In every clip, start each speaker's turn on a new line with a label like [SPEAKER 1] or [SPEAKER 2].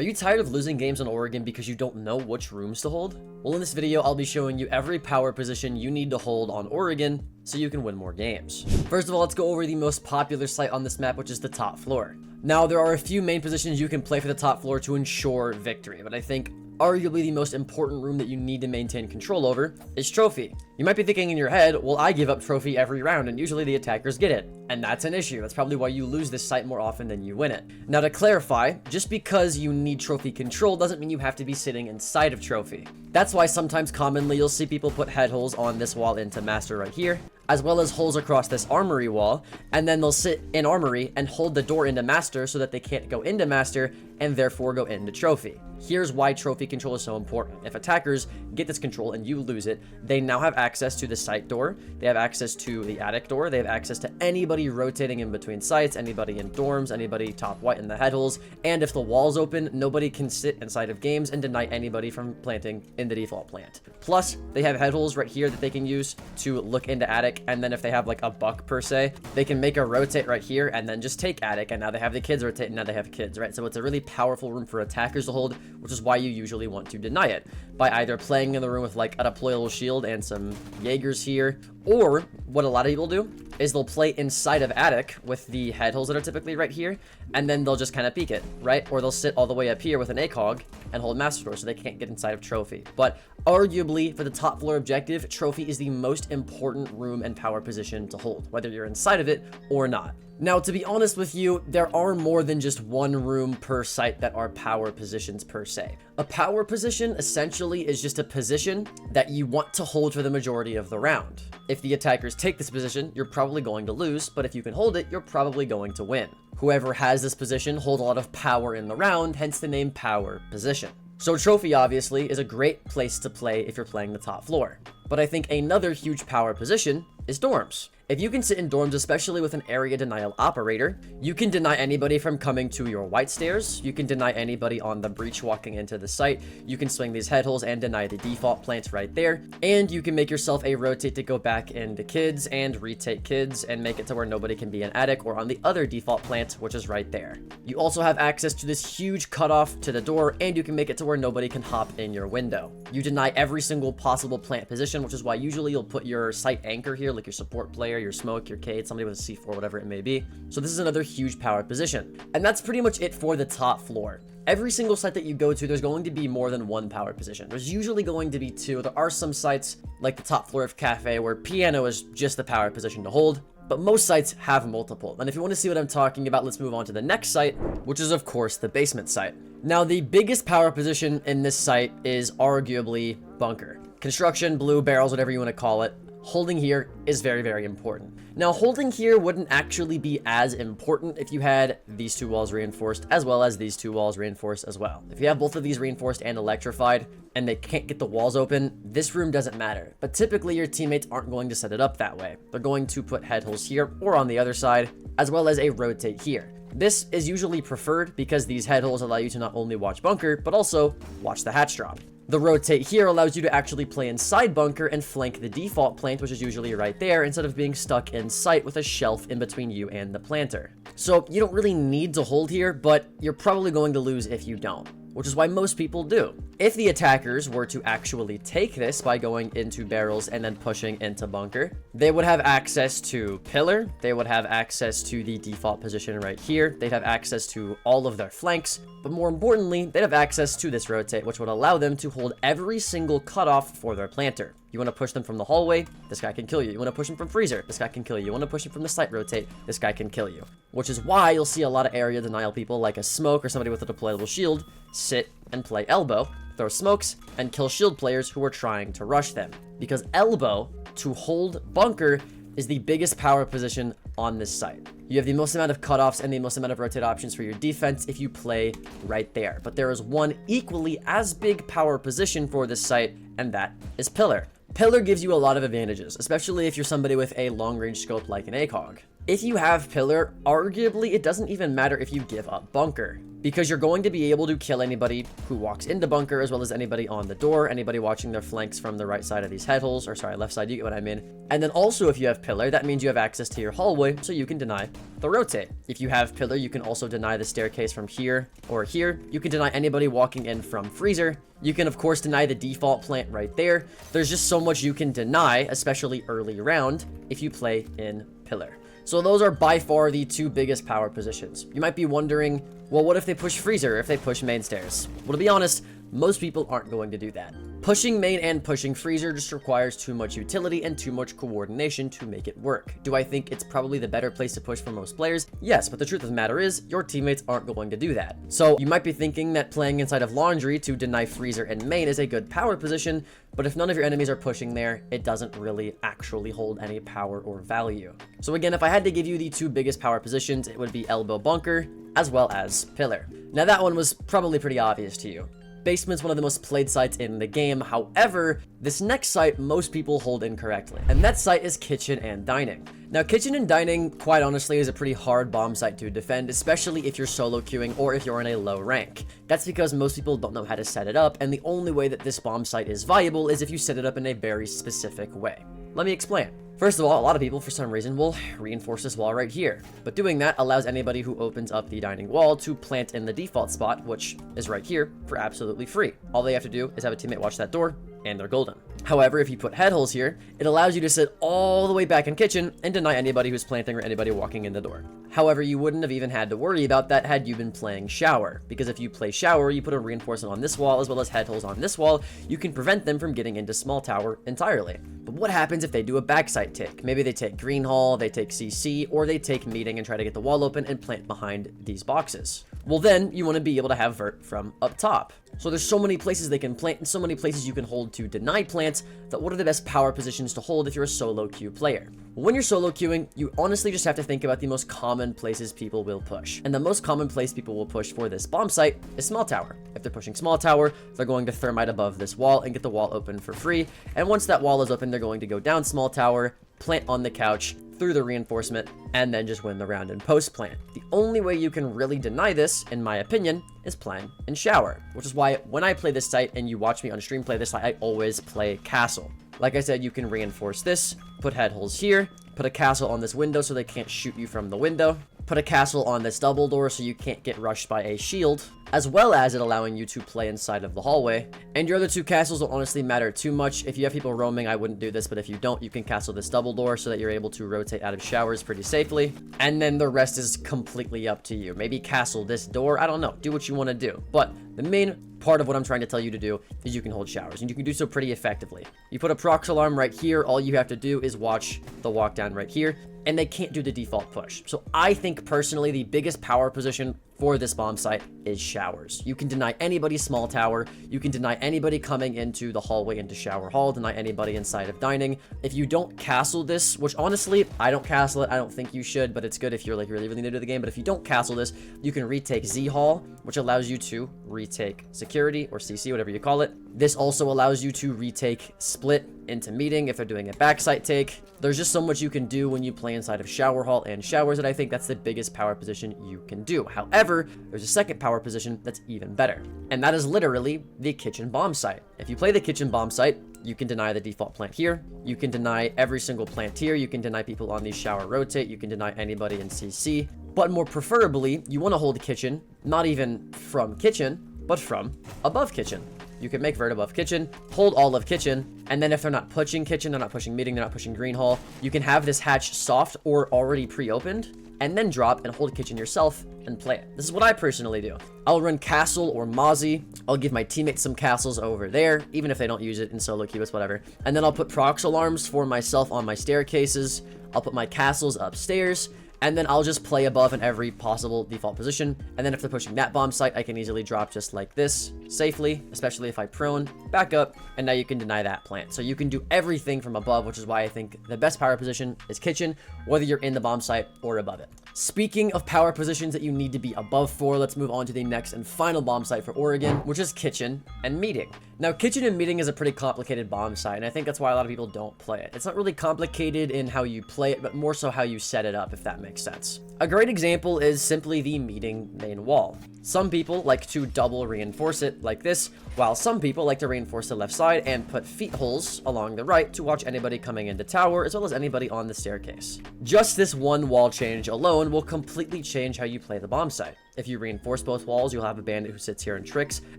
[SPEAKER 1] Are you tired of losing games on Oregon because you don't know which rooms to hold? Well, in this video, I'll be showing you every power position you need to hold on Oregon so you can win more games. First of all, let's go over the most popular site on this map, which is the top floor. Now, there are a few main positions you can play for the top floor to ensure victory, but I think arguably the most important room that you need to maintain control over is trophy. You might be thinking in your head, well, I give up trophy every round and usually the attackers get it. And that's an issue. That's probably why you lose this site more often than you win it. Now, to clarify, just because you need trophy control doesn't mean you have to be sitting inside of trophy. That's why sometimes commonly you'll see people put head holes on this wall into master right here, as well as holes across this armory wall, and then they'll sit in armory and hold the door into master so that they can't go into master and therefore go into trophy. Here's why trophy control is so important. If attackers get this control and you lose it, they now have access to the site door, they have access to the attic door, they have access to anybody rotating in between sites, anybody in dorms, anybody top white in the head holes, and if the wall's open, nobody can sit inside of games and deny anybody from planting in the default plant. Plus, they have head holes right here that they can use to look into attic, and then if they have like a buck per se, they can make a rotate right here and then just take attic, and now they have the kids rotate and now they have kids, right? So it's a really powerful room for attackers to hold, which is why you usually want to deny it by either playing in the room with like a deployable shield and some Jaegers here, or what a lot of people do is they'll play inside of attic with the head holes that are typically right here, and then they'll just kind of peek it, right? Or they'll sit all the way up here with an ACOG and hold master door so they can't get inside of trophy. But arguably, for the top floor objective, trophy is the most important room and power position to hold, whether you're inside of it or not. Now, to be honest with you, there are more than just one room per site that are power positions per se. A power position essentially is just a position that you want to hold for the majority of the round. If the attackers take this position, you're probably going to lose, but if you can hold it, you're probably going to win. Whoever has this position holds a lot of power in the round, hence the name power position. So trophy obviously is a great place to play if you're playing the top floor. But I think another huge power position is dorms. If you can sit in dorms, especially with an area denial operator, you can deny anybody from coming to your white stairs, you can deny anybody on the breach walking into the site, you can swing these head holes and deny the default plants right there, and you can make yourself a rotate to go back into kids and retake kids and make it to where nobody can be in attic or on the other default plant, which is right there. You also have access to this huge cutoff to the door, and you can make it to where nobody can hop in your window. You deny every single possible plant position, which is why usually you'll put your site anchor here, like your support player, your smoke, your Cade, somebody with a C4, whatever it may be. So this is another huge power position. And that's pretty much it for the top floor. Every single site that you go to, there's going to be more than one power position. There's usually going to be two. There are some sites, like the top floor of Cafe, where piano is just the power position to hold, but most sites have multiple. And if you want to see what I'm talking about, let's move on to the next site, which is of course the basement site. Now, the biggest power position in this site is arguably bunker. Construction, blue, barrels, whatever you want to call it. Holding here is very, very important. Now, holding here wouldn't actually be as important if you had these two walls reinforced as well as these two walls reinforced as well. If you have both of these reinforced and electrified and they can't get the walls open, this room doesn't matter. But typically your teammates aren't going to set it up that way. They're going to put head holes here or on the other side, as well as a rotate here. This is usually preferred because these head holes allow you to not only watch bunker, but also watch the hatch drop. The rotate here allows you to actually play inside bunker and flank the default plant, which is usually right there, instead of being stuck in sight with a shelf in between you and the planter. So you don't really need to hold here, but you're probably going to lose if you don't, which is why most people do. If the attackers were to actually take this by going into barrels and then pushing into bunker, they would have access to pillar, they would have access to the default position right here, they'd have access to all of their flanks, but more importantly, they'd have access to this rotate, which would allow them to hold every single cutoff for their planter. You want to push them from the hallway, this guy can kill you. You want to push him from freezer, this guy can kill you. You want to push him from the site rotate, this guy can kill you. Which is why you'll see a lot of area denial people like a smoke or somebody with a deployable shield sit and play elbow, throw smokes, and kill shield players who are trying to rush them. Because elbow, to hold bunker, is the biggest power position on this site. You have the most amount of cutoffs and the most amount of rotate options for your defense if you play right there. But there is one equally as big power position for this site, and that is pillar. Pillar gives you a lot of advantages, especially if you're somebody with a long-range scope like an ACOG. If you have pillar, arguably it doesn't even matter if you give up bunker, because you're going to be able to kill anybody who walks into bunker, as well as anybody on the door, anybody watching their flanks from the right side of these head holes, or sorry, left side, you get what I mean. And then also if you have pillar, that means you have access to your hallway, so you can deny the rotate. If you have pillar, you can also deny the staircase from here or here. You can deny anybody walking in from freezer. You can of course deny the default plant right there. There's just so much you can deny, especially early round, if you play in pillar. So those are by far the two biggest power positions. You might be wondering, well, what if they push freezer, if they push main stairs? Well, to be honest, most people aren't going to do that. Pushing main and pushing freezer just requires too much utility and too much coordination to make it work. Do I think it's probably the better place to push for most players? Yes, but the truth of the matter is, your teammates aren't going to do that. So you might be thinking that playing inside of laundry to deny freezer and main is a good power position, but if none of your enemies are pushing there, it doesn't really actually hold any power or value. So again, if I had to give you the two biggest power positions, it would be elbow bunker, as well as pillar. Now that one was probably pretty obvious to you. Basement's one of the most played sites in the game. However, this next site most people hold incorrectly, and that site is kitchen and dining. Now, kitchen and dining, quite honestly, is a pretty hard bomb site to defend, especially if you're solo queuing or if you're in a low rank. That's because most people don't know how to set it up, and the only way that this bomb site is viable is if you set it up in a very specific way. Let me explain. First of all, a lot of people, for some reason, will reinforce this wall right here. But doing that allows anybody who opens up the dining wall to plant in the default spot, which is right here, for absolutely free. All they have to do is have a teammate watch that door, and they're golden. However, if you put head holes here, it allows you to sit all the way back in kitchen and deny anybody who's planting or anybody walking in the door. However, you wouldn't have even had to worry about that had you been playing shower, because if you play shower, you put a reinforcement on this wall as well as head holes on this wall, you can prevent them from getting into small tower entirely. But what happens if they do a backside take? Maybe they take green hall, they take CC, or they take meeting and try to get the wall open and plant behind these boxes. Well, then you want to be able to have vert from up top. So there's so many places they can plant and so many places you can hold to deny plants, that what are the best power positions to hold if you're a solo queue player? When you're solo queuing, you honestly just have to think about the most common places people will push. And the most common place people will push for this bomb site is small tower. If they're pushing small tower, they're going to thermite above this wall and get the wall open for free. And once that wall is open, they're going to go down small tower, plant on the couch, through the reinforcement, and then just win the round in post plant. The only way you can really deny this, in my opinion, is playing in shower, which is why when I play this site and you watch me on stream play this site, I always play castle. Like I said, you can reinforce this, put head holes here, put a castle on this window so they can't shoot you from the window, put a castle on this double door so you can't get rushed by a shield, as well as it allowing you to play inside of the hallway. And your other two castles don't honestly matter too much. If you have people roaming, I wouldn't do this, but if you don't, you can castle this double door so that you're able to rotate out of showers pretty safely. And then the rest is completely up to you. Maybe castle this door, I don't know, do what you want to do. But the main part of what I'm trying to tell you to do is you can hold showers, and you can do so pretty effectively. You put a prox alarm right here, all you have to do is watch the walk down right here, and they can't do the default push. So I think personally the biggest power position for this bomb site is showers. You can deny anybody small tower, you can deny anybody coming into the hallway into shower hall, deny anybody inside of dining. If you don't castle this, which honestly, I don't castle it, I don't think you should, but it's good if you're like really new to the game. But if you don't castle this, you can retake Z hall, which allows you to retake security or CC, whatever you call it. This also allows you to retake split into meeting if they're doing a backside take. There's just so much you can do when you play inside of shower hall and showers that I think that's the biggest power position you can do. However, there's a second power position that's even better, and that is literally the kitchen bomb site. If you play the kitchen bomb site, you can deny the default plant here, you can deny every single plant here, you can deny people on the shower rotate, you can deny anybody in CC, but more preferably, you want to hold the kitchen, not even from kitchen, but from above kitchen. You can make vert above kitchen, hold all of kitchen, and then if they're not pushing kitchen, they're not pushing meeting, they're not pushing green hall, you can have this hatch soft or already pre-opened, and then drop and hold kitchen yourself and play it. This is what I personally do. I'll run castle or Mozzie. I'll give my teammates some castles over there, even if they don't use it in solo queue, it's whatever. And then I'll put prox alarms for myself on my staircases. I'll put my castles upstairs, and then I'll just play above in every possible default position. And then if they're pushing that bomb site, I can easily drop just like this safely, especially if I prone, back up, and now you can deny that plant. So you can do everything from above, which is why I think the best power position is kitchen, whether you're in the bomb site or above it. Speaking of power positions that you need to be above for, let's move on to the next and final bomb site for Oregon, which is kitchen and meeting. Now, kitchen and meeting is a pretty complicated bomb site, and I think that's why a lot of people don't play it. It's not really complicated in how you play it, but more so how you set it up, if that makes sense. A great example is simply the meeting main wall. Some people like to double reinforce it like this, while some people like to reinforce the left side and put feet holes along the right to watch anybody coming into tower, as well as anybody on the staircase. Just this one wall change alone will completely change how you play the bomb site. If you reinforce both walls, you'll have a bandit who sits here and tricks,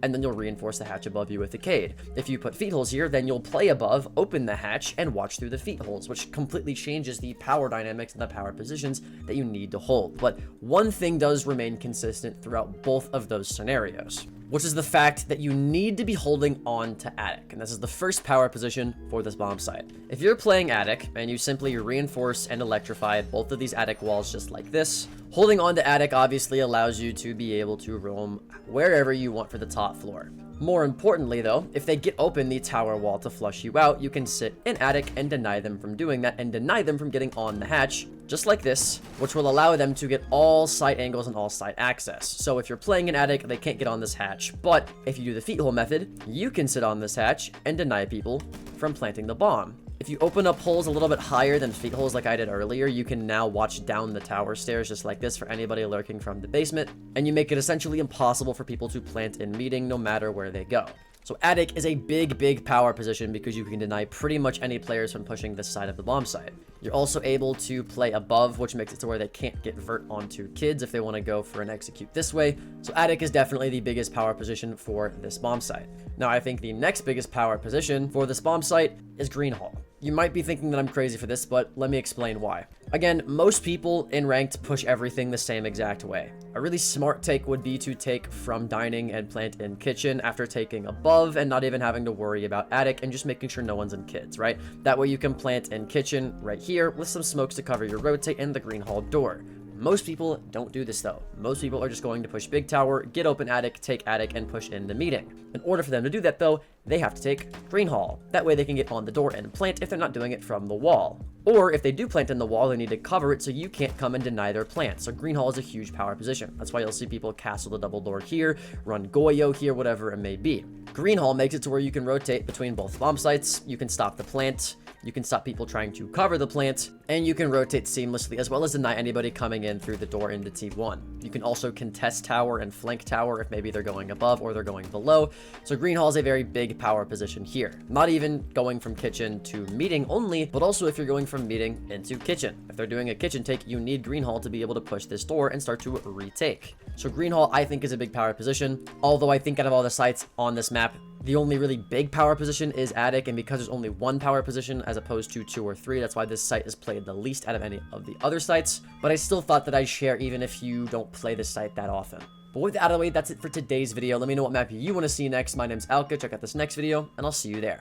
[SPEAKER 1] and then you'll reinforce the hatch above you with the Cade. If you put feet holes here, then you'll play above, open the hatch, and watch through the feet holes, which completely changes the power dynamics and the power positions that you need to hold. But one thing does remain consistent throughout both of those scenarios, which is the fact that you need to be holding on to attic, and this is the first power position for this bomb site. If you're playing attic and you simply reinforce and electrify both of these attic walls just like this, holding on to attic obviously allows you to be able to roam wherever you want for the top floor. More importantly though, if they get open the tower wall to flush you out, you can sit in attic and deny them from doing that and deny them from getting on the hatch, just like this, which will allow them to get all side angles and all side access. So if you're playing an attic, they can't get on this hatch, but if you do the feet hole method, you can sit on this hatch and deny people from planting the bomb. If you open up holes a little bit higher than feet holes like I did earlier, you can now watch down the tower stairs just like this for anybody lurking from the basement, and you make it essentially impossible for people to plant in meeting no matter where they go. So attic is a big power position because you can deny pretty much any players from pushing this side of the bomb site. You're also able to play above, which makes it to where they can't get vert onto kids if they want to go for an execute this way. So attic is definitely the biggest power position for this bomb site. Now I think the next biggest power position for this bomb site is green hall. You might be thinking that I'm crazy for this, but let me explain why. Again, most people in ranked push everything the same exact way. A really smart take would be to take from dining and plant in kitchen after taking above and not even having to worry about attic and just making sure no one's in kids, right? That way you can plant in kitchen right here with some smokes to cover your rotate and the green hall door. Most people don't do this though. Most people are just going to push big tower, get open attic, take attic, and push in the meeting. In order for them to do that though, they have to take green hall. That way they can get on the door and plant if they're not doing it from the wall. Or if they do plant in the wall, they need to cover it so you can't come and deny their plant. So green hall is a huge power position. That's why you'll see people castle the double door here, run Goyo here, whatever it may be. Green hall makes it to where you can rotate between both bomb sites, you can stop the plant, you can stop people trying to cover the plant, and you can rotate seamlessly as well as deny anybody coming in through the door into T1. You can also contest tower and flank tower if maybe they're going above or they're going below. So green hall is a very big power position here. Not even going from kitchen to meeting only, but also if you're going from meeting into kitchen. If they're doing a kitchen take, you need green hall to be able to push this door and start to retake. So green hall I think is a big power position, although I think out of all the sites on this map, the only really big power position is attic, and because there's only one power position as opposed to 2 or 3, that's why this site is played the least out of any of the other sites. But I still thought that I'd share even if you don't play this site that often. But with that out of the way, that's it for today's video. Let me know what map you want to see next. My name's Alka. Check out this next video, and I'll see you there.